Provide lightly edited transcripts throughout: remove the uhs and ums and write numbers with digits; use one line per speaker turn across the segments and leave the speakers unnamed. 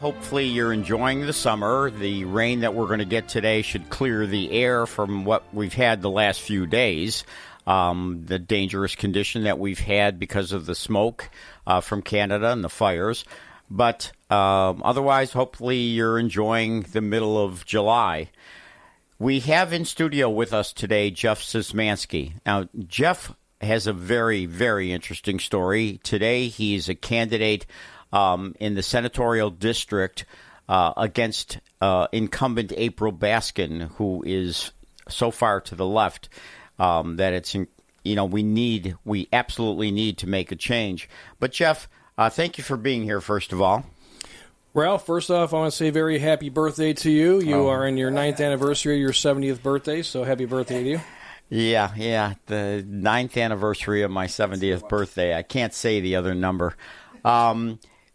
Hopefully you're enjoying the summer. The rain that we're going to get today should clear the air from what we've had the last few days. The dangerous condition that we've had because of the smoke from Canada and the fires. But otherwise, hopefully you're enjoying the middle of July. We have in studio with us today Jeff SZYMANSKI. Now, Jeff has a very, very interesting story. Today he's a candidate in the senatorial district against incumbent April Baskin, who is so far to the left that it's, we absolutely need to make a change. But Jeff, thank you for being here, first of all.
Ralph, first off, I want to say very happy birthday to you. You are in your 9th anniversary of your 70th birthday, so happy birthday to you.
Yeah, the 9th anniversary of my 70th birthday. I can't say the other number.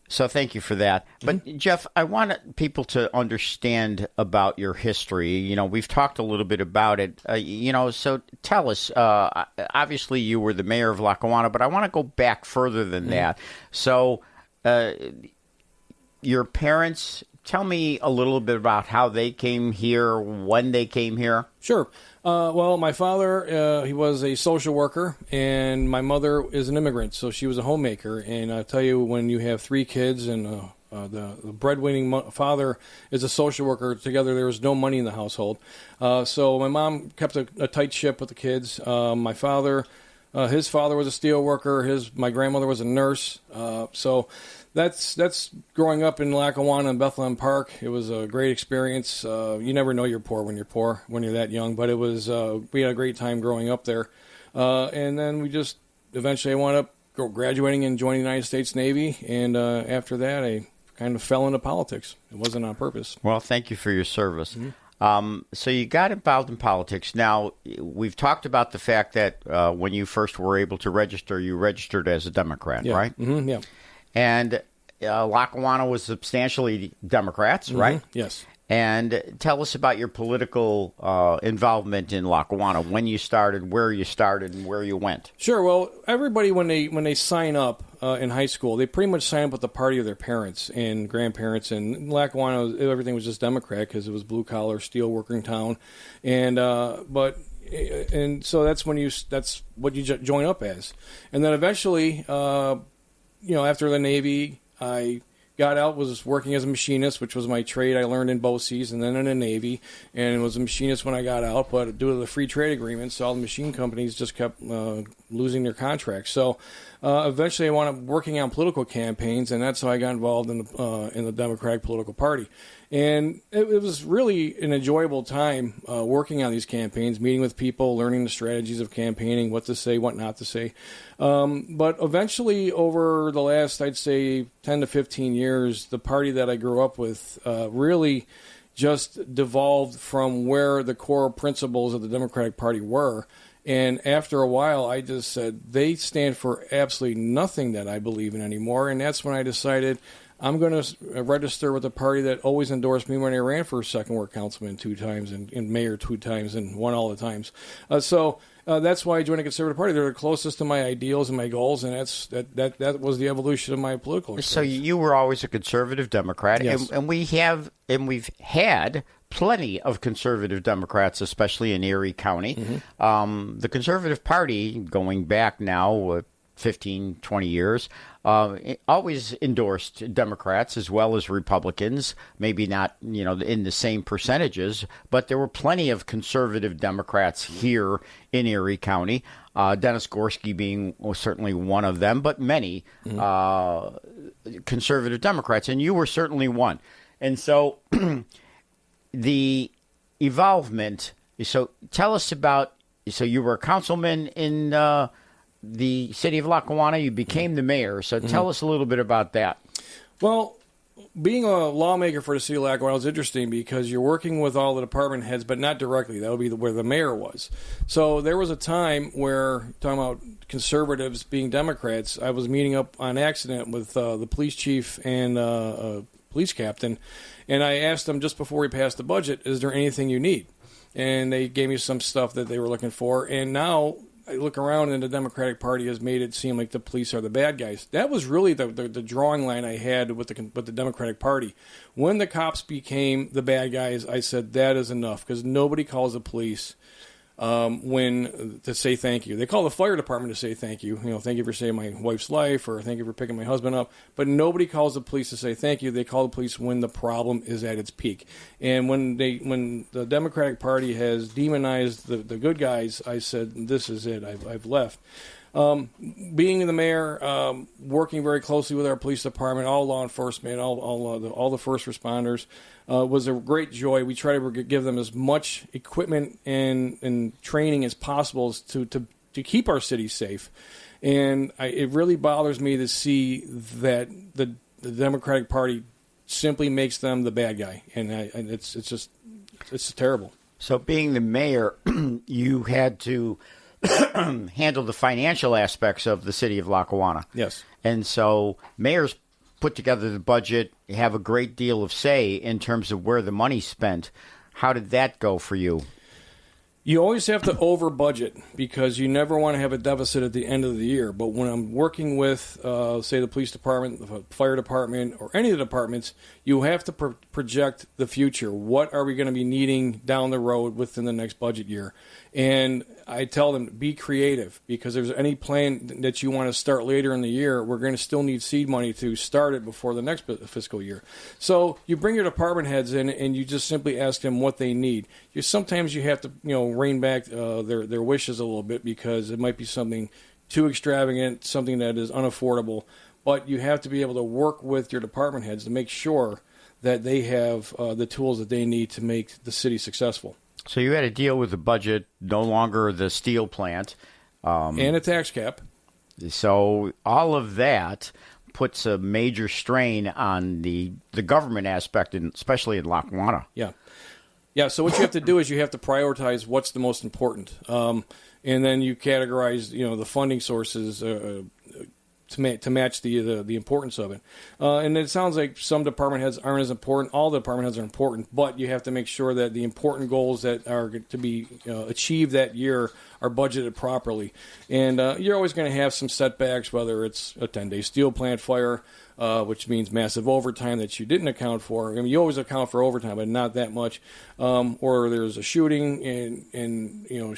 So thank you for that. But, Jeff, I want people to understand about your history. We've talked a little bit about it. So tell us, obviously you were the mayor of Lackawanna, but I want to go back further than that. So your parents, tell me a little bit about how they came here, when they came here.
Sure. Well, my father, he was a social worker, and my mother is an immigrant, so she was a homemaker. And I tell you, when you have 3 kids and the breadwinning father is a social worker, together there was no money in the household. So my mom kept a tight ship with the kids. My father, his father was a steel worker. My grandmother was a nurse. So that's growing up in Lackawanna and Bethlehem Park. It was a great experience. You never know you're poor when you're that young, but it was we had a great time growing up there. And then we just eventually I wound up graduating and joining the United States Navy, and after that I kind of fell into politics. It wasn't on purpose.
Well, thank you for your service. So you got involved in politics. Now, we've talked about the fact that when you first were able to register, you registered as a Democrat, right?
Mm-hmm, yeah.
And Lackawanna was substantially Democrats, right?
Yes.
And tell us about your political involvement in Lackawanna, when you started, where you started, and where you went.
Sure. Well, everybody, when they sign up in high school, they pretty much sign up with the party of their parents and grandparents. And in Lackawanna, everything was just Democrat because it was blue-collar, steel-working town. And so that's what you join up as. And then eventually, after the Navy, I got out, was working as a machinist, which was my trade I learned in BOCES, and then in the Navy, and was a machinist when I got out. But due to the free trade agreements, all the machine companies just kept losing their contracts. So eventually I wound up working on political campaigns, and that's how I got involved in the Democratic political party. And it was really an enjoyable time working on these campaigns, meeting with people, learning the strategies of campaigning, what to say, what not to say. But eventually, over the last, I'd say, 10 to 15 years, the party that I grew up with really just devolved from where the core principles of the Democratic Party were. And after a while, I just said, they stand for absolutely nothing that I believe in anymore. And that's when I decided I'm going to register with the party that always endorsed me when I ran for second ward councilman 2 times and mayor 2 times and won all the times. So that's why I joined the Conservative Party. They're the closest to my ideals and my goals, and that was the evolution of my political experience. So
you were always a conservative Democrat,
yes.
and we've had plenty of conservative Democrats, especially in Erie County. Mm-hmm. The Conservative Party, going back now 15, 20 years, always endorsed Democrats as well as Republicans, maybe not, in the same percentages, but there were plenty of conservative Democrats here in Erie County, Dennis Gorski being certainly one of them, but many conservative Democrats, and you were certainly one. And so the evolvement, so tell us about, so you were a councilman in the city of Lackawanna, you became the mayor. So tell us a little bit about that.
Well, being a lawmaker for the city of Lackawanna was interesting because you're working with all the department heads, but not directly. That would be where the mayor was. So there was a time where, talking about conservatives being Democrats, I was meeting up on accident with the police chief and police captain, and I asked them just before we passed the budget, is there anything you need? And they gave me some stuff that they were looking for. And now I look around and the Democratic Party has made it seem like the police are the bad guys. That was really the drawing line I had with the Democratic Party. When the cops became the bad guys, I said that is enough, because nobody calls the police to say thank you. They call the fire department to say thank you. Thank you for saving my wife's life, or thank you for picking my husband up. But nobody calls the police to say thank you. They call the police when the problem is at its peak. And when the Democratic Party has demonized the good guys, I said, this is it. I've left. Being the mayor, working very closely with our police department, all law enforcement, all the first responders, was a great joy. We try to give them as much equipment and training as possible to keep our city safe. And it really bothers me to see that the Democratic Party simply makes them the bad guy, and it's terrible.
So, being the mayor, you had to handle the financial aspects of the city of Lackawanna.
Yes.
And so mayors put together the budget, have a great deal of say in terms of where the money's spent. How did that go for you?
You always have to over budget, because you never want to have a deficit at the end of the year. But when I'm working with, say, the police department, the fire department, or any of the departments, you have to project the future. What are we going to be needing down the road within the next budget year? And I tell them, be creative, because if there's any plan that you want to start later in the year, we're going to still need seed money to start it before the next fiscal year. So you bring your department heads in, and you just simply ask them what they need. Sometimes you have to, rein back their wishes a little bit, because it might be something too extravagant, something that is unaffordable. But you have to be able to work with your department heads to make sure that they have the tools that they need to make the city successful.
So you had to deal with the budget, no longer the steel plant.
And a tax cap.
So all of that puts a major strain on the government aspect, especially in Lackawanna.
Yeah. Yeah, so what you have to do is you have to prioritize what's the most important. And then you categorize, the funding sources to match the importance of it. And it sounds like some department heads aren't as important. All the department heads are important, but you have to make sure that the important goals that are to be achieved that year are budgeted properly. And you're always going to have some setbacks, whether it's a 10-day steel plant fire, which means massive overtime that you didn't account for. I mean, you always account for overtime, but not that much. Or there's a shooting and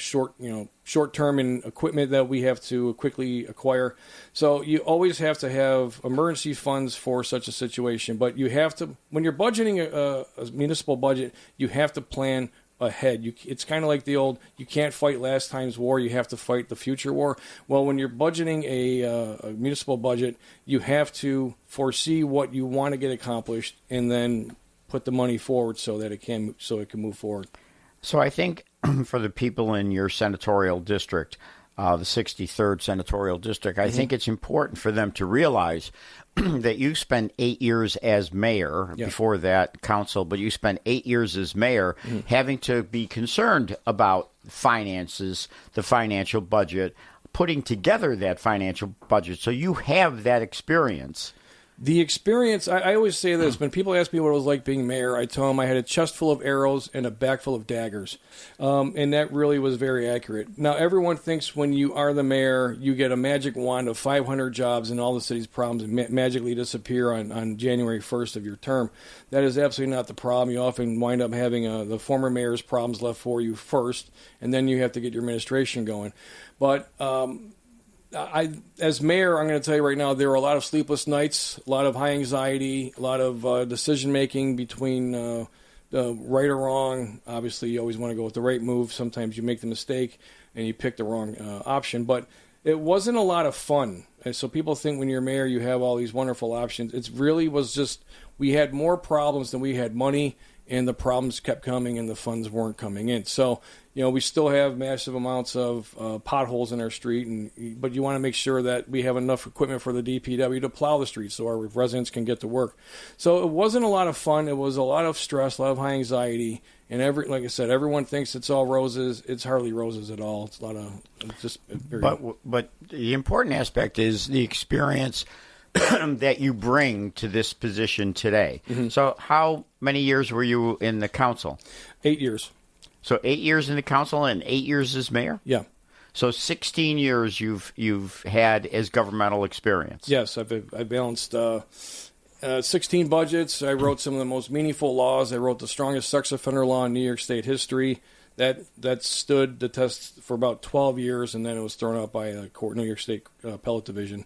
short-term in equipment that we have to quickly acquire. So you always have to have emergency funds for such a situation. But you have to, when you're budgeting a municipal budget, you have to plan ahead. It's kind of like the old, you can't fight last time's war, you have to fight the future war. Well, when you're budgeting a municipal budget, you have to foresee what you want to get accomplished and then put the money forward so that it can move forward.
So I think for the people in your senatorial district, the 63rd senatorial district, I think it's important for them to realize that you spent 8 years as mayor, before that council, but you spent 8 years as mayor having to be concerned about finances, the financial budget, putting together that financial budget. So you have that experience.
The experience, I always say this, when people ask me what it was like being mayor, I tell them I had a chest full of arrows and a back full of daggers. And that really was very accurate. Now, everyone thinks when you are the mayor, you get a magic wand of 500 jobs and all the city's problems magically disappear on January 1st of your term. That is absolutely not the problem. You often wind up having the former mayor's problems left for you first, and then you have to get your administration going. But as mayor, I'm going to tell you right now, there were a lot of sleepless nights, a lot of high anxiety, a lot of decision-making between right or wrong. Obviously, you always want to go with the right move. Sometimes you make the mistake and you pick the wrong option. But it wasn't a lot of fun. And so people think when you're mayor, you have all these wonderful options. It really was just, we had more problems than we had money, and the problems kept coming and the funds weren't coming in. So, we still have massive amounts of potholes in our street, but you want to make sure that we have enough equipment for the DPW to plow the streets so our residents can get to work. So it wasn't a lot of fun. It was a lot of stress, a lot of high anxiety, and like I said, everyone thinks it's all roses. It's hardly roses at all. It's a lot of just very.
But the important aspect is the experience that you bring to this position today. So how many years were you in the council?
8 years.
So 8 years in the council and 8 years as mayor?
Yeah.
So 16 years you've had as governmental experience.
Yes, I've balanced 16 budgets. I wrote some of the most meaningful laws. I wrote the strongest sex offender law in New York State history. That stood the test for about 12 years, and then it was thrown out by a court, New York State Appellate Division,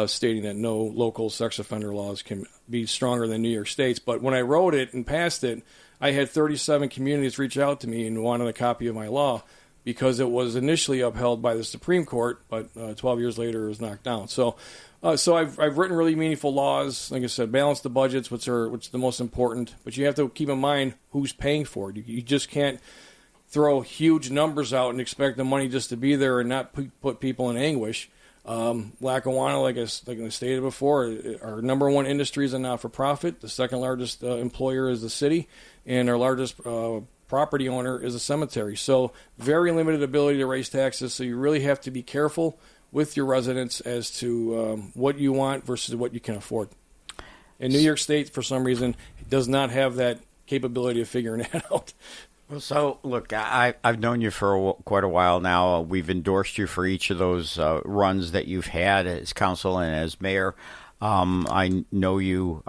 stating that no local sex offender laws can be stronger than New York State's. But when I wrote it and passed it, I had 37 communities reach out to me and wanted a copy of my law because it was initially upheld by the Supreme Court, but 12 years later it was knocked down. So I've written really meaningful laws. Like I said, balance the budgets, which is the most important. But you have to keep in mind who's paying for it. You just can't throw huge numbers out and expect the money just to be there and not put people in anguish. Lackawanna, like I stated before, our number one industry is a not-for-profit. The second largest employer is the city, and our largest property owner is a cemetery. So very limited ability to raise taxes, so you really have to be careful with your residents as to what you want versus what you can afford. And New York State, for some reason, does not have that capability of figuring that out.
Well, so, look, I've known you for quite a while now. We've endorsed you for each of those runs that you've had as council and as mayor. I know you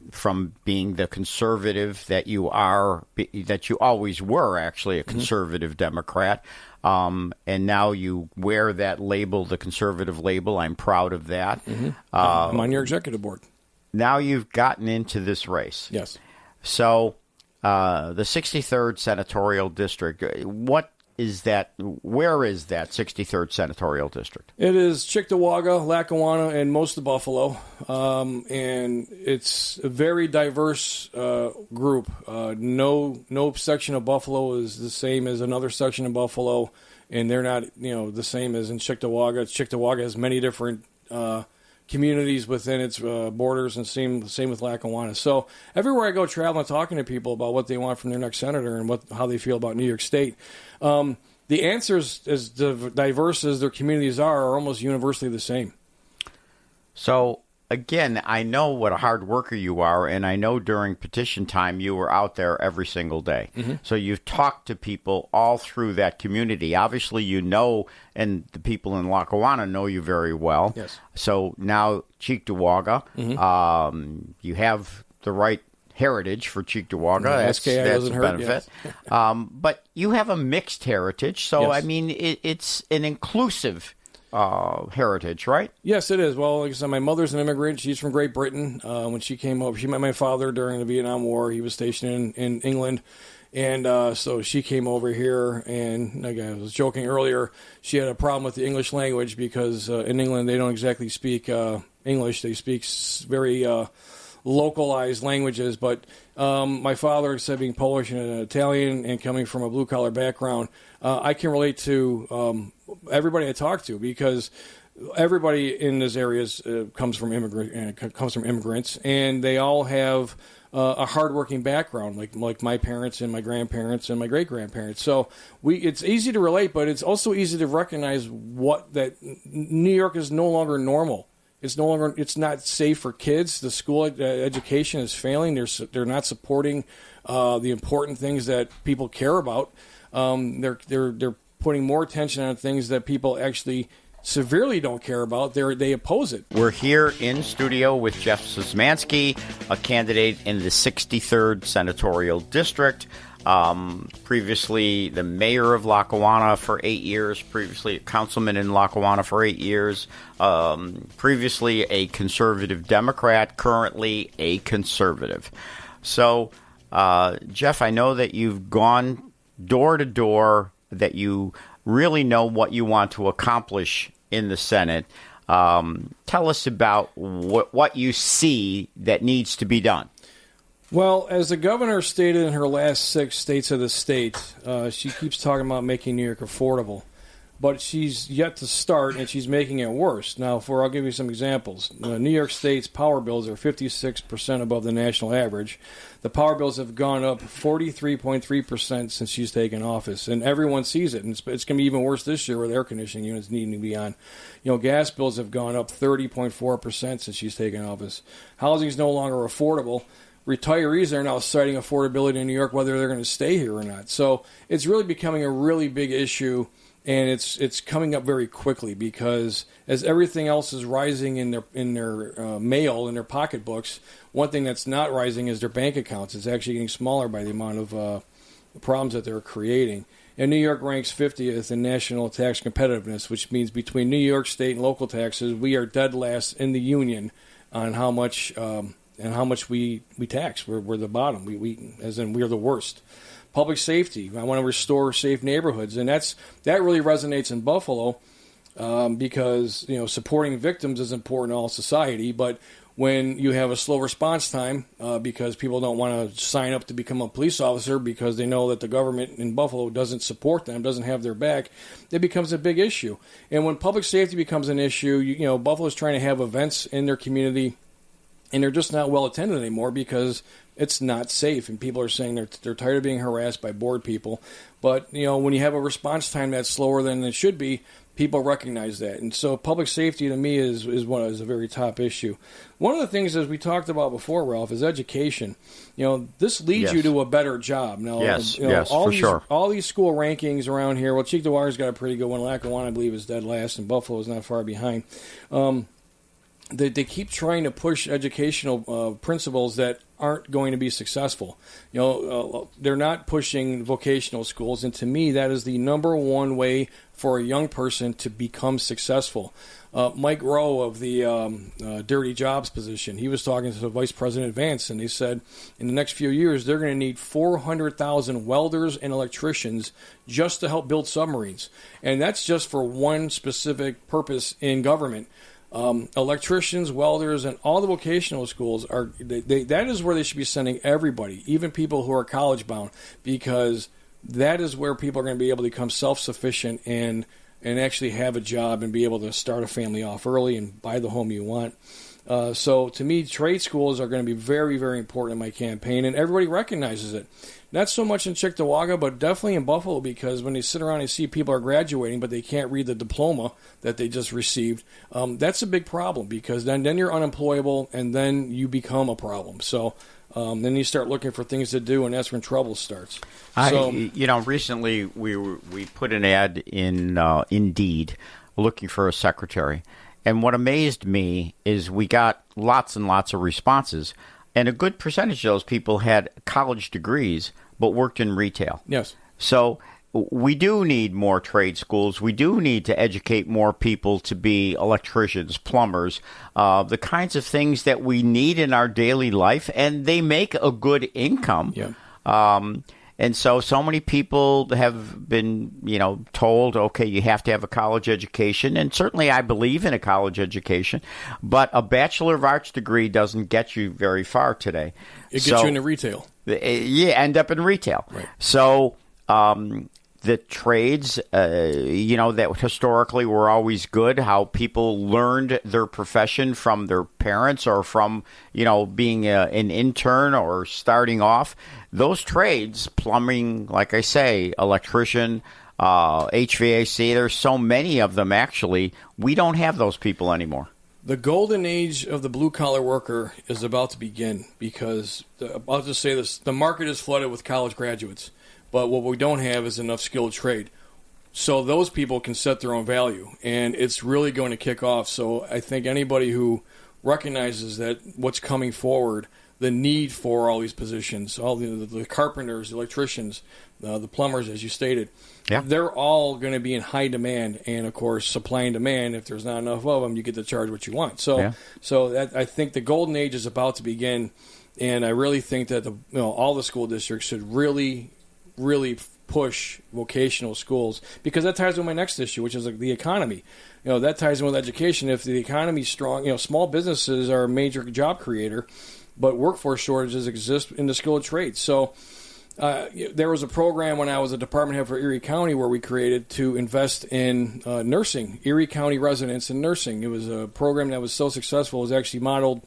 from being the conservative that you are, that you always were, actually, a conservative Democrat. And now you wear that label, the conservative label. I'm proud of that.
I'm on your executive board.
Now you've gotten into this race.
Yes.
So the 63rd Senatorial District, what is that? Where is that 63rd Senatorial District? It
is Cheektowaga, Lackawanna, and most of Buffalo. And it's a very diverse group. No section of Buffalo is the same as another section of Buffalo, and they're not the same as in Cheektowaga. Cheektowaga has many different communities within its borders, and same with Lackawanna. So everywhere I go traveling, talking to people about what they want from their next senator and how they feel about New York State, the answers, as diverse as their communities are almost universally the same.
So again, I know what a hard worker you are, and I know during petition time you were out there every single day. So you've talked to people all through that community. Obviously, and the people in Lackawanna know you very well.
Yes.
So now Cheektowaga, you have the right heritage for Cheektowaga. That's a benefit. Yes. But you have a mixed heritage, so
yes.
I mean, it's an inclusive heritage, right?
Yes, it is. Well, like I said, my mother's an immigrant. She's from Great Britain. When she came over, she met my father during the Vietnam War. He was stationed in England. And so she came over here, and like I was joking earlier, she had a problem with the English language because in England they don't exactly speak English. They speak very localized languages. But my father, instead of being Polish and Italian and coming from a blue-collar background, I can relate to everybody I talk to because everybody in this area comes from immigrants, and they all have a hardworking background, like my parents and my grandparents and my great-grandparents. So it's easy to relate, but it's also easy to recognize that New York is no longer normal. It's not safe for kids. The school education is failing. They're not supporting the important things that people care about. They're putting more attention on things that people actually severely don't care about. They oppose it.
We're here in studio with Jeff SZYMANSKI, a candidate in the 63rd Senatorial District. Previously the mayor of Lackawanna for 8 years, previously a councilman in Lackawanna for 8 years, previously a conservative Democrat, currently a conservative. So, Jeff, I know that you've gone door to door, that you really know what you want to accomplish in the Senate. Tell us about what you see that needs to be done.
Well, as the governor stated in her last 6 states of the state, she keeps talking about making New York affordable. But she's yet to start, and she's making it worse. Now, I'll give you some examples. New York State's power bills are 56% above the national average. The power bills have gone up 43.3% since she's taken office, and everyone sees it. And it's going to be even worse this year with air conditioning units needing to be on. Gas bills have gone up 30.4% since she's taken office. Housing is no longer affordable. Retirees are now citing affordability in New York, whether they're going to stay here or not. So it's really becoming a really big issue. and it's coming up very quickly because as everything else is rising in their mail, in their pocketbooks, one thing that's not rising is their bank accounts. It's actually getting smaller by the amount of problems that they're creating. And New York ranks 50th in national tax competitiveness, which means between New York state and local taxes, we are dead last in the union on how much we tax. We're the bottom. We as in we're the worst. Public safety. I want to restore safe neighborhoods, and that really resonates in Buffalo because supporting victims is important in all society, but when you have a slow response time because people don't want to sign up to become a police officer because they know that the government in Buffalo doesn't support them, doesn't have their back, it becomes a big issue. And when public safety becomes an issue, Buffalo's trying to have events in their community, and they're just not well attended anymore because it's not safe. And people are saying they're tired of being harassed by bored people. But, when you have a response time that's slower than it should be, people recognize that. And so public safety to me is a very top issue. One of the things, as we talked about before, Ralph, is education. This leads you to a better job. Now,
sure.
All these school rankings around here, well, Cheektowaga's got a pretty good one. Lackawanna, I believe, is dead last, and Buffalo is not far behind. They keep trying to push educational principles that aren't going to be successful. They're not pushing vocational schools, and to me, that is the number one way for a young person to become successful. Mike Rowe of the Dirty Jobs position, he was talking to the Vice President Vance, and they said in the next few years they're going to need 400,000 welders and electricians just to help build submarines, and that's just for one specific purpose in government. Electricians, welders, and all the vocational schools that is where they should be sending everybody, even people who are college bound, because that is where people are going to be able to become self-sufficient and actually have a job and be able to start a family off early and buy the home you want. So to me, trade schools are going to be very, very important in my campaign, and everybody recognizes it. Not so much in Cheektowaga, but definitely in Buffalo, because when they sit around and see people are graduating, but they can't read the diploma that they just received, that's a big problem, because then you're unemployable, and then you become a problem. So then you start looking for things to do, and that's when trouble starts.
Recently we put an ad in Indeed looking for a secretary, and what amazed me is we got lots and lots of responses. And a good percentage of those people had college degrees but worked in retail.
Yes.
So we do need more trade schools. We do need to educate more people to be electricians, plumbers, the kinds of things that we need in our daily life, and they make a good income.
Yeah.
And so many people have been, told, okay, you have to have a college education. And certainly I believe in a college education. But a Bachelor of Arts degree doesn't get you very far today.
It gets you into retail.
You end up in retail.
Right.
So the trades, that historically were always good, how people learned their profession from their parents or from, being an intern or starting off. Those trades, plumbing, like I say, electrician, HVAC, there's so many of them, actually. We don't have those people anymore.
The golden age of the blue-collar worker is about to begin because, I'll just say this, the market is flooded with college graduates. But what we don't have is enough skilled trade. So those people can set their own value, and it's really going to kick off. So I think anybody who recognizes that what's coming forward, the need for all these positions, all the carpenters, the electricians, the plumbers, as you stated, they're all going to be in high demand. And, of course, supply and demand, if there's not enough of them, you get to charge what you want. So I think the golden age is about to begin, and I really think that all the school districts should really push vocational schools, because that ties with my next issue, which is the economy. That ties in with education. If the economy's strong, small businesses are a major job creator, but workforce shortages exist in the skilled trades. So there was a program when I was a department head for Erie County where we created to invest in nursing, Erie County residents in nursing. It was a program that was so successful, it was actually modeled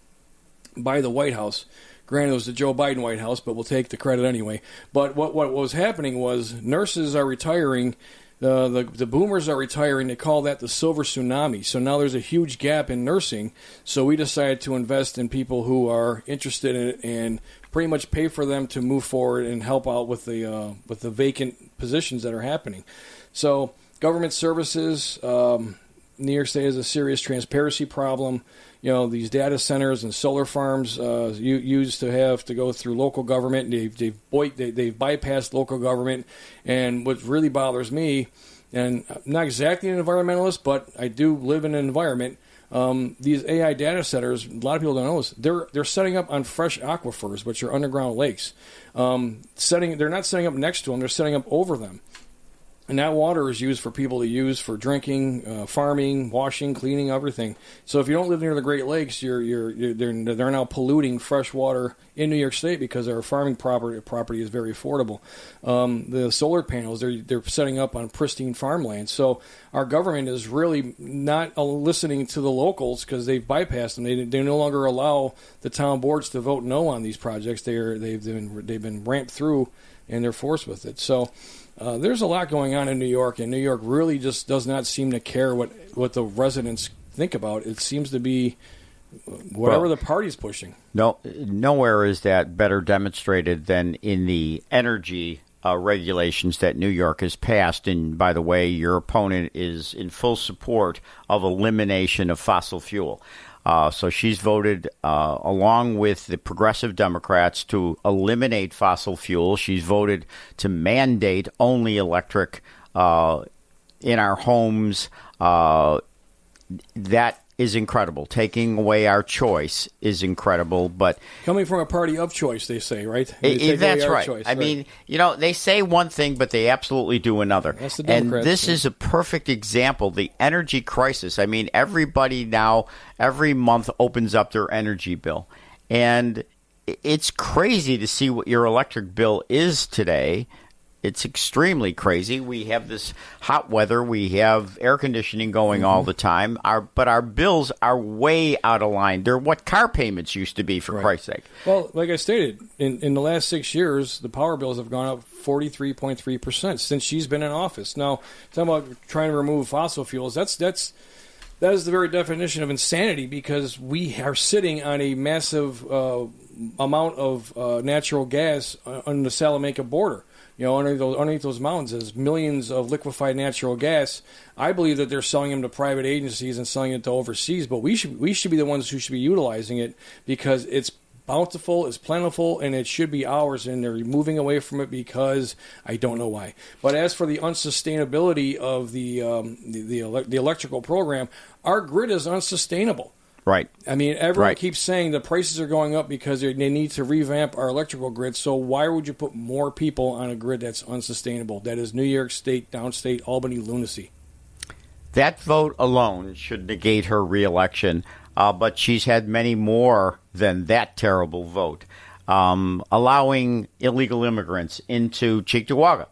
by the White House. Granted, it was the Joe Biden White House, but we'll take the credit anyway. But what was happening was nurses are retiring. The boomers are retiring. They call that the silver tsunami. So now there's a huge gap in nursing. So we decided to invest in people who are interested in it and pretty much pay for them to move forward and help out with the vacant positions that are happening. So Government services. New York State has a serious transparency problem. These data centers and solar farms used to have to go through local government. They've bypassed local government. And what really bothers me, and I'm not exactly an environmentalist, but I do live in an environment. These AI data centers, a lot of people don't know this, they're setting up on fresh aquifers, which are underground lakes. They're not setting up next to them, they're setting up over them. And that water is used for people to use for drinking, farming, washing, cleaning, everything. So if you don't live near the Great Lakes, they're now polluting fresh water in New York State because our farming property is very affordable. The solar panels, they're setting up on pristine farmland. So our government is really not listening to the locals because they've bypassed them. They no longer allow the town boards to vote no on these projects. They've been ramped through, and they're forced with it. So. There's a lot going on in New York, and New York really just does not seem to care what the residents think about. It seems to be whatever the party's pushing.
No, nowhere is that better demonstrated than in the energy regulations that New York has passed. And by the way, your opponent is in full support of elimination of fossil fuel. So she's voted along with the progressive Democrats to eliminate fossil fuel. She's voted to mandate only electric in our homes. That is incredible. Taking away our choice is incredible. But
coming from a party of choice, they say, right?
That's right. Choice, I mean, they say one thing, but they absolutely do another.
That's the Democrats.
And this is a perfect example, the energy crisis. I mean, everybody now, every month opens up their energy bill. And it's crazy to see what your electric bill is today. It's extremely crazy. We have this hot weather. We have air conditioning going all the time. But our bills are way out of line. They're what car payments used to be, for Christ's sake.
Well, like I stated, in the last 6 years, the power bills have gone up 43.3% since she's been in office. Now, talking about trying to remove fossil fuels, that is the very definition of insanity, because we are sitting on a massive amount of natural gas on the Salamanca border. Underneath those mountains is millions of liquefied natural gas. I believe that they're selling them to private agencies and selling it to overseas, but we should be the ones who should be utilizing it, because it's bountiful, it's plentiful, and it should be ours, and they're moving away from it because I don't know why. But as for the unsustainability of the electrical program, our grid is unsustainable.
Right.
I mean, everyone keeps saying the prices are going up because they need to revamp our electrical grid. So why would you put more people on a grid that's unsustainable? That is New York State, downstate, Albany lunacy.
That vote alone should negate her reelection, but she's had many more than that terrible vote, allowing illegal immigrants into Cheektowaga,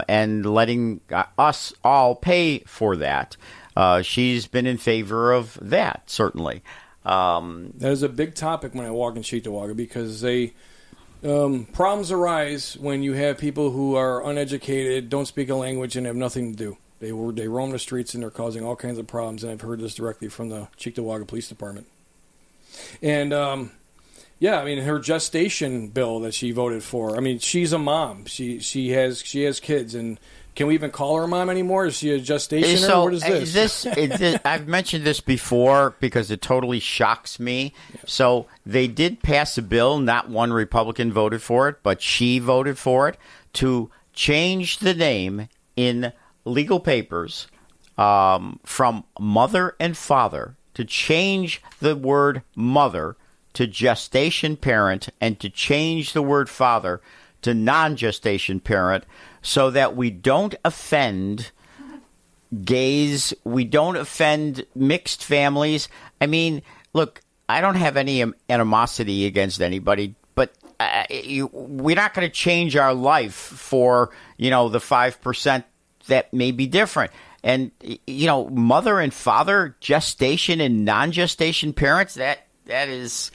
and letting us all pay for that. She's been in favor of that, certainly.
That is a big topic when I walk in Cheektowaga, because problems arise when you have people who are uneducated, don't speak a language, and have nothing to do. They roam the streets, and they're causing all kinds of problems, and I've heard this directly from the Cheektowaga Police Department. And, her gestation bill that she voted for, I mean, she's a mom. She has kids, and can we even call her a mom anymore? Is she a gestation?
So,
what is this?
I've mentioned this before because it totally shocks me. Yeah. So they did pass a bill. Not one Republican voted for it, but she voted for it, to change the name in legal papers from mother and father, to change the word mother to gestation parent, and to change the word father to non-gestation parent, so that we don't offend gays, we don't offend mixed families. I mean, look, I don't have any animosity against anybody, but we're not going to change our life for, the 5% that may be different. And, mother and father, gestation and non-gestation parents, that is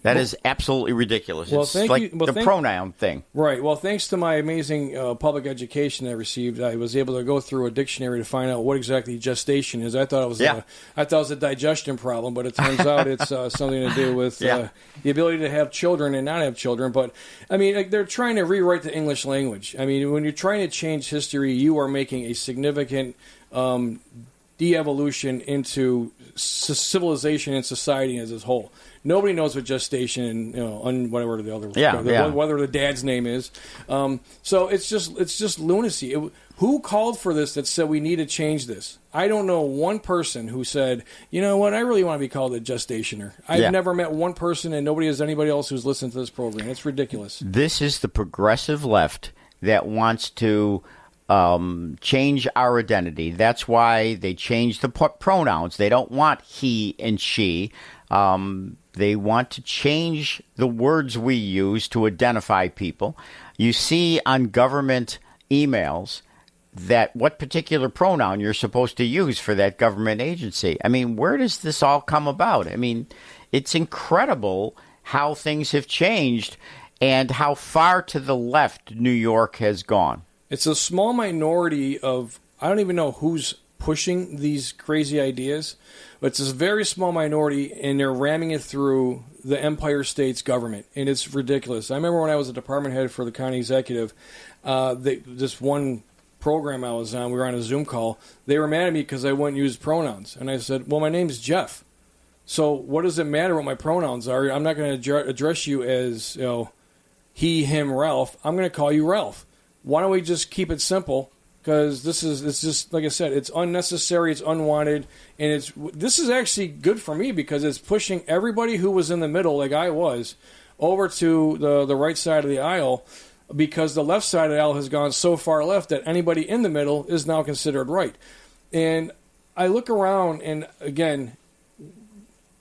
That is absolutely ridiculous.
Well,
it's
thank
like
you. Well,
the pronoun thing.
Right. Well, thanks to my amazing public education I received, I was able to go through a dictionary to find out what exactly gestation is. I thought it was a digestion problem, but it turns out it's something to do with the ability to have children and not have children. But I mean, like, they're trying to rewrite the English language. I mean, when you're trying to change history, you are making a significant de-evolution into civilization and society as a whole. Nobody knows what gestation and whatever the other whether the dad's name is. So it's just lunacy. Who called for this that said we need to change this? I don't know one person who said, you know what, I really want to be called a gestationer. I've never met one person, and nobody has anybody else who's listened to this program. It's ridiculous.
This is the progressive left that wants to change our identity. That's why they changed the pronouns. They don't want he and she. They want to change the words we use to identify people. You see on government emails that what particular pronoun you're supposed to use for that government agency. I mean, where does this all come about? I mean, it's incredible how things have changed and how far to the left New York has gone.
It's a small minority of, I don't even know who's pushing these crazy ideas, but it's a very small minority, and they're ramming it through the Empire State's government, and it's ridiculous. I remember when I was a department head for the county executive, this one program I was on, we were on a Zoom call, they were mad at me because I wouldn't use pronouns, and I said, well, my name's Jeff, so what does it matter what my pronouns are? I'm not going to address you as he, him, Ralph. I'm going to call you Ralph. Why don't we just keep it simple? Because it's just, like I said, it's unnecessary, it's unwanted, and this is actually good for me because it's pushing everybody who was in the middle, like I was, over to the right side of the aisle, because the left side of the aisle has gone so far left that anybody in the middle is now considered right. And I look around, and again,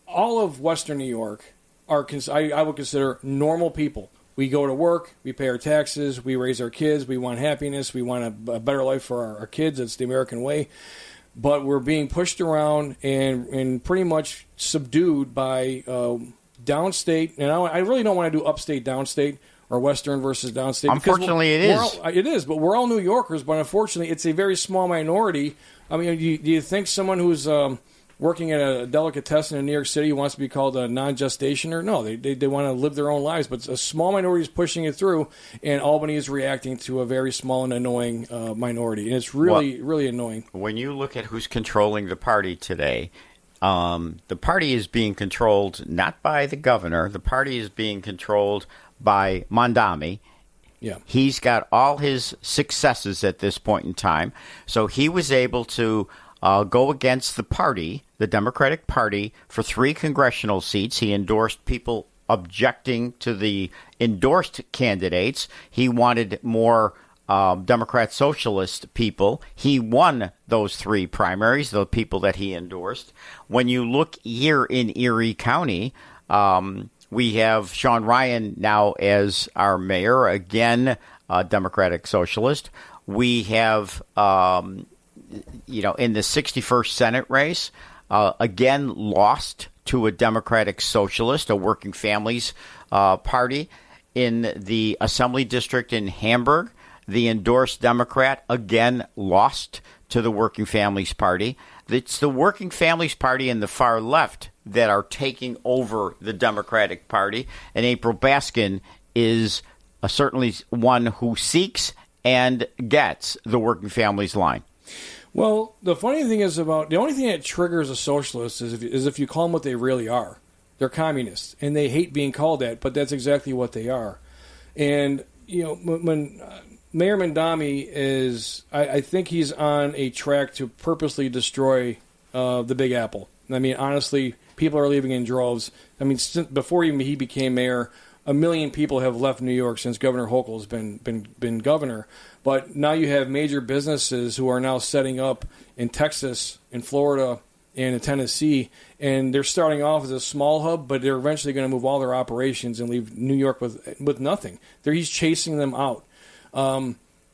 all of Western New York I would consider normal people. We go to work, we pay our taxes, we raise our kids, we want happiness, we want a better life for our kids. It's the American way. But we're being pushed around and pretty much subdued by downstate. And I really don't want to do upstate, downstate, or Western versus downstate.
Unfortunately, it is.
It is, but we're all New Yorkers. But unfortunately, it's a very small minority. I mean, do you think someone who's working at a delicatessen in New York City wants to be called a non-gestationer? No, they want to live their own lives, but a small minority is pushing it through, and Albany is reacting to a very small and annoying minority, and it's really annoying. When
you look at who's controlling the party today, the party is being controlled not by the governor. The party is being controlled by Mondami.
Yeah.
He's got all his successes at this point in time, so he was able to go against the party, the Democratic Party, for 3 congressional seats. He endorsed people objecting to the endorsed candidates. He wanted more Democrat socialist people. He won those 3 primaries, the people that he endorsed. When you look here in Erie County, we have Sean Ryan now as our mayor, again, Democratic socialist. We have in the 61st Senate race, again, lost to a Democratic Socialist, a Working Families Party. In the Assembly District in Hamburg, the endorsed Democrat, again, lost to the Working Families Party. It's the Working Families Party and the far left that are taking over the Democratic Party, and April Baskin is certainly one who seeks and gets the Working Families line.
Well, the funny thing is the only thing that triggers a socialist is if you call them what they really are. They're communists, and they hate being called that, but that's exactly what they are. And, when Mayor Mondami is, I think he's on a track to purposely destroy the Big Apple. I mean, honestly, people are leaving in droves. I mean, before even he became mayor, 1 million people have left New York since Governor Hochul has been governor. But now you have major businesses who are now setting up in Texas, in Florida, and in Tennessee, and they're starting off as a small hub, but they're eventually going to move all their operations and leave New York with nothing. He's chasing them out.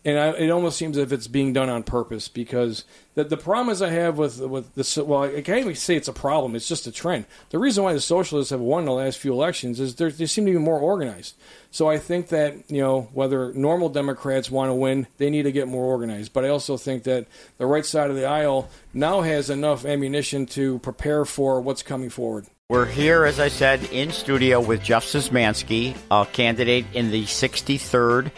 it almost seems as if it's being done on purpose, because the problem is I have with this. Well, I can't even say it's a problem. It's just a trend. The reason why the socialists have won the last few elections is they seem to be more organized. So I think that, whether normal Democrats want to win, they need to get more organized. But I also think that the right side of the aisle now has enough ammunition to prepare for what's coming forward.
We're here, as I said, in studio with Jeff SZYMANSKI, a candidate in the 63rd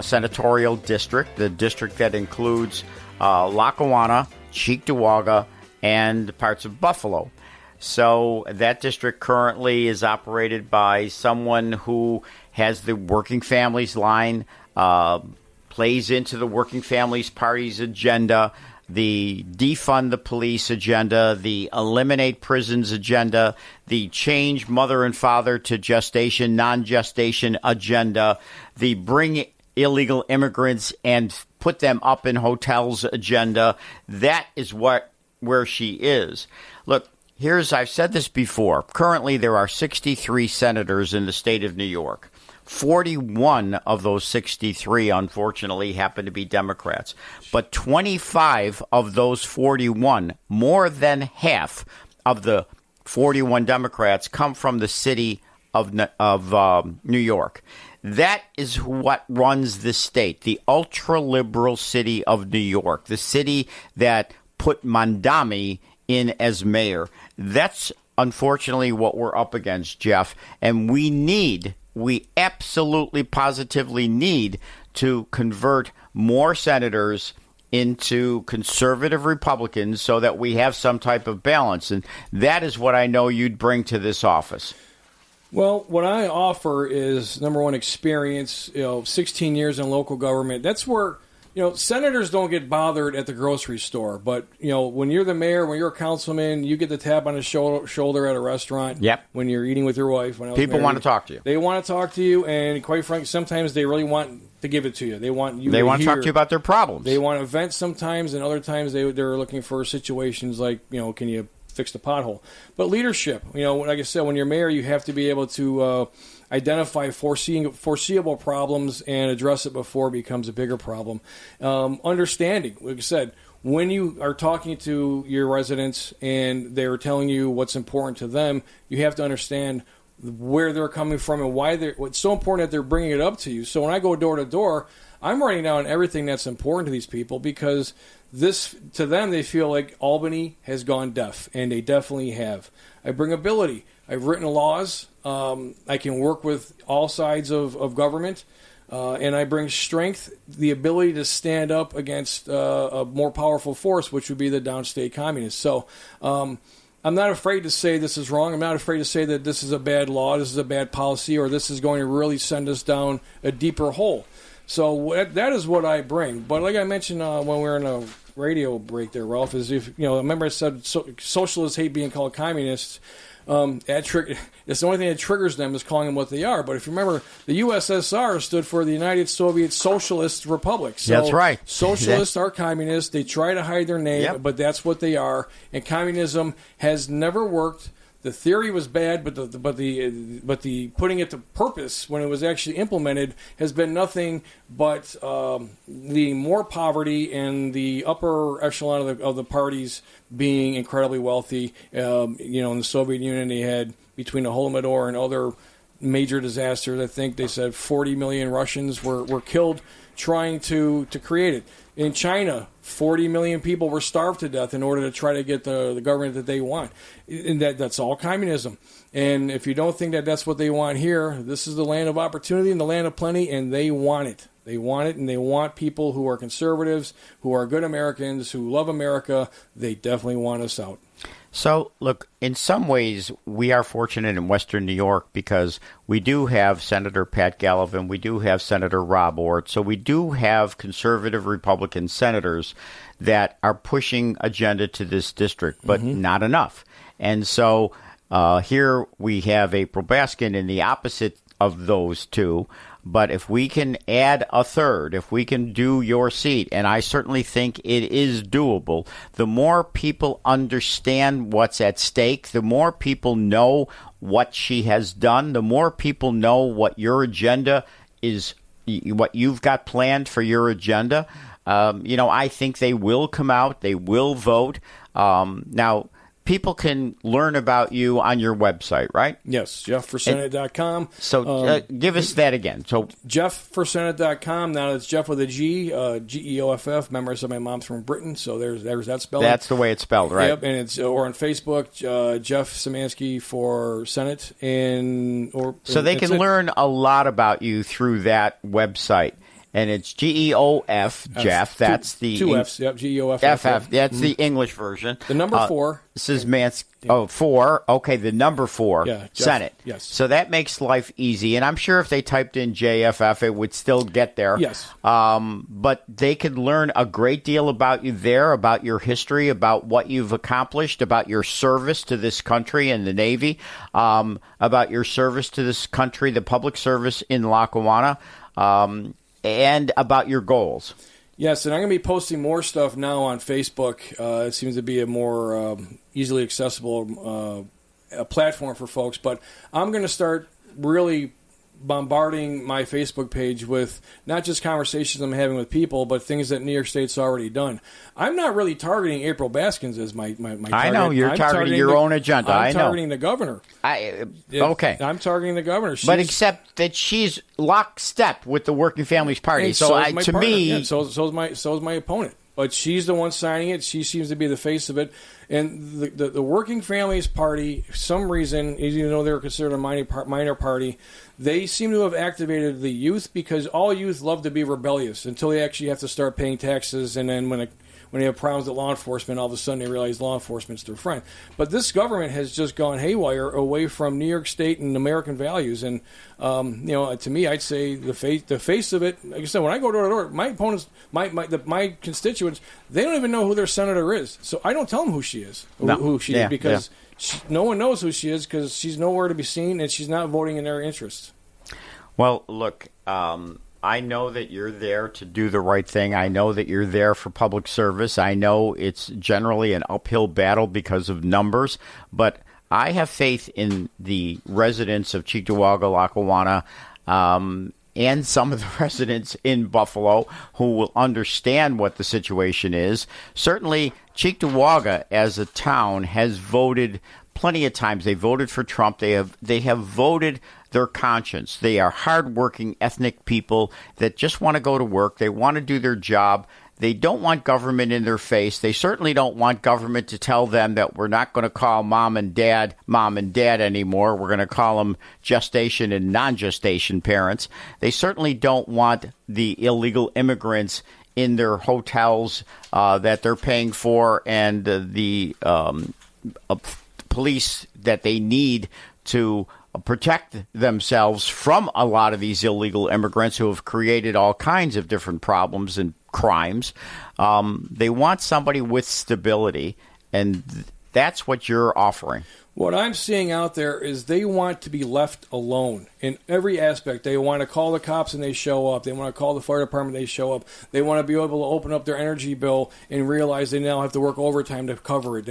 Senatorial District, the district that includes Lackawanna, Cheektowaga, and parts of Buffalo. So that district currently is operated by someone who has the Working Families line, plays into the Working Families Party's agenda, the defund the police agenda, the eliminate prisons agenda, the change mother and father to gestation, non-gestation agenda, the bring illegal immigrants and put them up in hotels agenda. That is where she is. Look, I've said this before. Currently, there are 63 senators in the state of New York. 41 of those 63, unfortunately, happen to be Democrats. But 25 of those 41, more than half of the 41 Democrats, come from the city of New York. That is what runs the state, the ultra-liberal city of New York, the city that put Mandami in as mayor. That's unfortunately what we're up against, Jeff. And we absolutely positively need to convert more senators into conservative Republicans so that we have some type of balance. And that is what I know you'd bring to this office.
Well, what I offer is, number one, experience, 16 years in local government. That's where, senators don't get bothered at the grocery store. But, when you're the mayor, when you're a councilman, you get the tap on the shoulder at a restaurant.
Yep.
When you're eating with your wife.
People want to talk to you.
They want to talk to you, and quite frankly, sometimes they really want to give it to you. They want
to talk to you about their problems.
They want to vent sometimes, and other times they're looking for situations like, can you fix the pothole? But leadership, like I said, when you're mayor, you have to be able to identify foreseeable problems and address it before it becomes a bigger problem. Understanding, like I said, when you are talking to your residents and they're telling you what's important to them, you have to understand where they're coming from and why it's so important that they're bringing it up to you. So when I go door to door, I'm writing down everything that's important to these people, because to them, they feel like Albany has gone deaf, and they definitely have. I bring ability. I've written laws. I can work with all sides of government, and I bring strength, the ability to stand up against a more powerful force, which would be the downstate communists. So I'm not afraid to say this is wrong. I'm not afraid to say that this is a bad law, this is a bad policy, or this is going to really send us down a deeper hole. So that is what I bring. But like I mentioned when we were in a radio break there, Ralph, is remember I said socialists hate being called communists. It's the only thing that triggers them is calling them what they are. But if you remember, the USSR stood for the United Soviet Socialist Republic. So
that's right.
Socialists are communists. They try to hide their name,
Yep.
But that's what they are. And communism has never worked. The theory was bad, but the putting it to purpose when it was actually implemented has been nothing but the more poverty and the upper echelon of the parties being incredibly wealthy. In the Soviet Union, they had, between the Holodomor and other major disasters, I think they said 40 million Russians were killed trying to create it. In China, 40 million people were starved to death in order to try to get the government that they want. And that's all communism. And if you don't think that that's what they want here, this is the land of opportunity and the land of plenty, and they want it. They want it, and they want people who are conservatives, who are good Americans, who love America. They definitely want us out.
So, look, in some ways, we are fortunate in Western New York because we do have Senator Pat Gallivan, we do have Senator Rob Ortt, so we do have conservative Republican senators that are pushing agenda to this district, but not enough. And so here we have April Baskin in the opposite of those two. But if we can add a third, if we can do your seat, and I certainly think it is doable, the more people understand what's at stake, the more people know what she has done, the more people know what your agenda is what you've got planned for your agenda, I think they will come out. They will vote. Now, people can learn about you on your website, right?
Yes, GEOFFforsenate.com.
So give us that again. So
GEOFFforsenate.com. Now it's Jeff with a G, GEOFF. Remember, I said my mom's from Britain, so there's that spelling.
That's the way it's spelled, right?
Yep, and it's or on Facebook, Jeff SZYMANSKI for Senate,
so they can learn a lot about you through that website. And it's GEOF, Jeff. That's the
two F's. Yep, GEOFF.
FF. That's the English version.
The number 4.
SZYMANSKI. Oh, 4. Okay, the number 4.
Yeah, Jeff,
Senate.
Yes.
So that makes life easy. And I'm sure if they typed in JFF, it would still get there.
Yes.
But they could learn a great deal about you there, about your history, about what you've accomplished, about your service to this country and the Navy, about your service to this country, the public service in Lackawanna. And about your goals.
Yes, and I'm going to be posting more stuff now on Facebook. It seems to be a more easily accessible platform for folks. But I'm going to start really bombarding my Facebook page with not just conversations I'm having with people, but things that New York State's already done. I'm not really targeting April Baskins as my target.
I know, you're targeting your own agenda.
I'm targeting the governor.
Okay.
I'm targeting the governor.
But except that she's lockstep with the Working Families Party. So
is my opponent. But she's the one signing it. She seems to be the face of it. And the Working Families Party, for some reason, even though they're considered a minor party, they seem to have activated the youth because all youth love to be rebellious until they actually have to start paying taxes. And then when they have problems with law enforcement, all of a sudden they realize law enforcement's their friend. But this government has just gone haywire away from New York State and American values. And to me, I'd say the face of it. Like I said, when I go door to door, my opponents, my constituents, they don't even know who their senator is. So I don't tell them who she is, because no one knows who she is because she's nowhere to be seen and she's not voting in their interests.
Well, look. I know that you're there to do the right thing. I know that you're there for public service. I know it's generally an uphill battle because of numbers, but I have faith in the residents of Cheektowaga, Lackawanna, and some of the residents in Buffalo who will understand what the situation is. Certainly, Cheektowaga as a town has voted plenty of times. They voted for Trump. They have voted their conscience. They are hardworking ethnic people that just want to go to work. They want to do their job. They don't want government in their face. They certainly don't want government to tell them that we're not going to call mom and dad anymore. We're going to call them gestation and non-gestation parents. They certainly don't want the illegal immigrants in their hotels that they're paying for and the police that they need to protect themselves from a lot of these illegal immigrants who have created all kinds of different problems and crimes. They want somebody with stability, and that's what you're offering.
What I'm seeing out there is they want to be left alone in every aspect. They want to call the cops and they show up. They want to call the fire department and they show up. They want to be able to open up their energy bill and realize they now have to work overtime to cover it.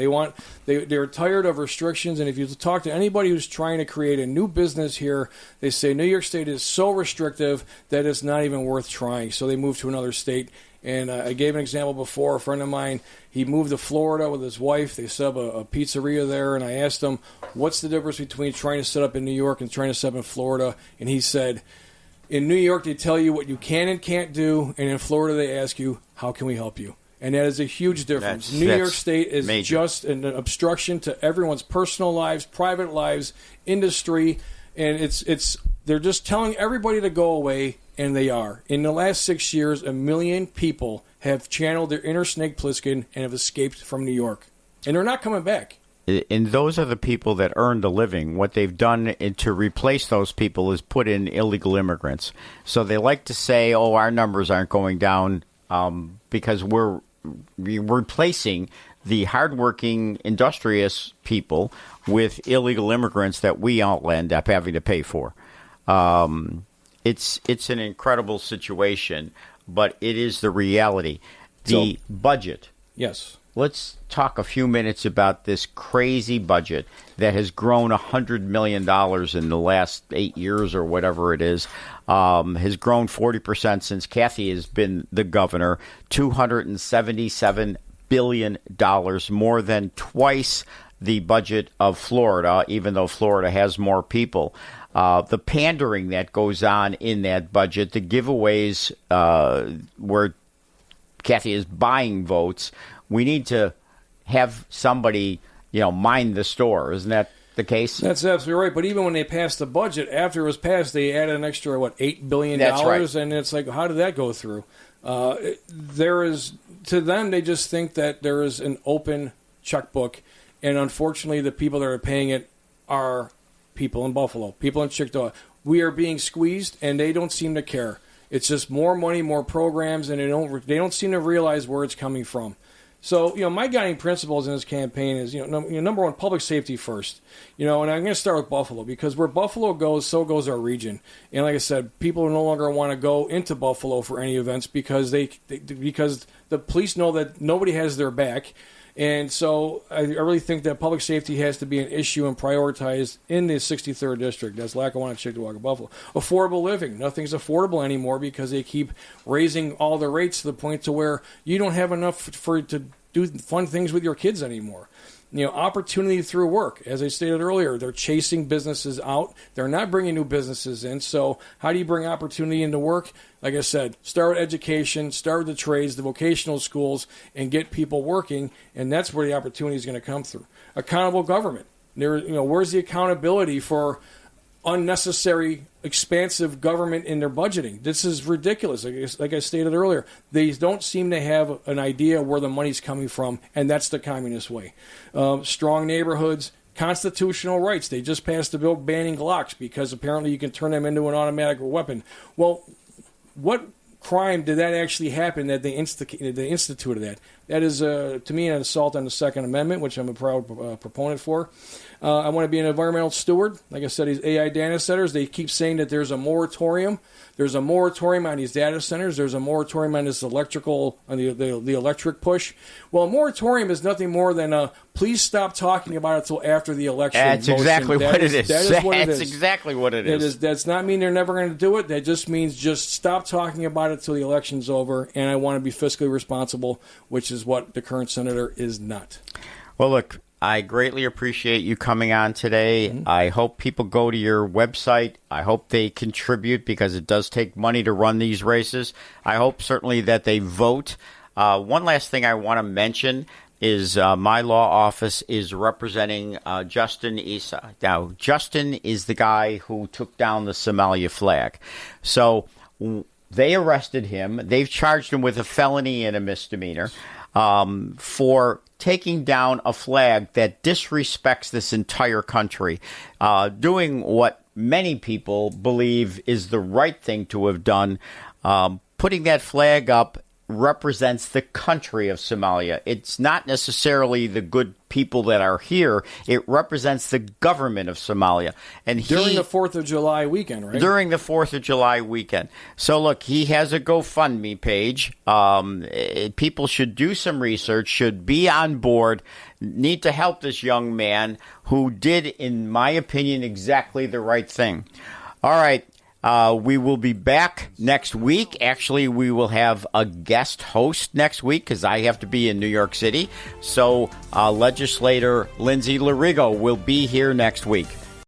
They're tired of restrictions, and if you talk to anybody who's trying to create a new business here, they say New York State is so restrictive that it's not even worth trying. So they move to another state. And I gave an example before. A friend of mine, he moved to Florida with his wife. They set up a pizzeria there, and I asked him, what's the difference between trying to set up in New York and trying to set up in Florida? And he said, in New York, they tell you what you can and can't do, and in Florida, they ask you, how can we help you? And that is a huge difference. New York State is major. Just an obstruction to everyone's personal lives, private lives, industry, and they're just telling everybody to go away. And they are. In the last 6 years, 1 million people have channeled their inner Snake Plissken and have escaped from New York. And they're not coming back.
And those are the people that earned a living. What they've done to replace those people is put in illegal immigrants. So they like to say, oh, our numbers aren't going down because we're replacing the hardworking, industrious people with illegal immigrants that we all end up having to pay for. It's an incredible situation, but it is the reality. The budget.
Yes.
let's talk a few minutes about this crazy budget that has grown $100 million in the last 8 years or whatever it is. Has grown 40% since Kathy has been the governor. $277 billion, more than twice the budget of Florida, even though Florida has more people. The pandering that goes on in that budget, the giveaways where Kathy is buying votes. We need to have somebody, mind the store. Isn't that the case?
That's absolutely right. But even when they passed the budget, after it was passed, they added an extra, $8 billion?
That's right.
And it's like, how did that go through? To them, they just think that there is an open checkbook. And unfortunately, the people that are paying it are people in Buffalo, people in Chickasaw. We are being squeezed, and they don't seem to care. It's just more money, more programs, and they don't seem to realize where it's coming from. So, my guiding principles in this campaign is, number one, public safety first. And I'm going to start with Buffalo, because where Buffalo goes, so goes our region. And like I said, people no longer want to go into Buffalo for any events because because the police know that nobody has their back. And so I really think that public safety has to be an issue and prioritized in the 63rd District. That's Lackawanna, Chickasaw, Buffalo. Affordable living. Nothing's affordable anymore because they keep raising all the rates to the point to where you don't have enough to do fun things with your kids anymore. Opportunity through work. As I stated earlier, they're chasing businesses out. They're not bringing new businesses in. So how do you bring opportunity into work? Like I said, start with education, start with the trades, the vocational schools, and get people working. And that's where the opportunity is going to come through. Accountable government. Where's the accountability for unnecessary, expansive government in their budgeting? This is ridiculous. Like I stated earlier, they don't seem to have an idea where the money's coming from, and that's the communist way. Strong neighborhoods, constitutional rights. They just passed a bill banning Glocks because apparently you can turn them into an automatic weapon. Well, what crime did that actually happen that they instituted that? That is, to me, an assault on the Second Amendment, which I'm a proud proponent for. I want to be an environmental steward. Like I said, these AI data centers, they keep saying that there's a moratorium. There's a moratorium on these data centers. There's a moratorium on this the electric push. Well, a moratorium is nothing more than please stop talking about it until after the election.
That's exactly what it is.
That is what it is.
That's exactly what it is.
Does not mean they're never going to do it. That just means just stop talking about it until the election's over. And I want to be fiscally responsible, which is what the current senator is not.
Well, look, I greatly appreciate you coming on today. Mm-hmm. I hope people go to your website. I hope they contribute because it does take money to run these races. I hope certainly that they vote. One last thing I want to mention is my law office is representing Justin Issa. Now, Justin is the guy who took down the Somalia flag. So they arrested him. They've charged him with a felony and a misdemeanor for taking down a flag that disrespects this entire country, doing what many people believe is the right thing to have done. Putting that flag up represents the country of Somalia. It's not necessarily the good people that are here. It represents the government of Somalia. And
during the 4th of July weekend, right?
During the 4th of July weekend. So, look, he has a GoFundMe page. People should do some research, should be on board, need to help this young man who did, in my opinion, exactly the right thing. All right. We will be back next week. Actually, we will have a guest host next week because I have to be in New York City. So legislator Lindsay Larigo will be here next week.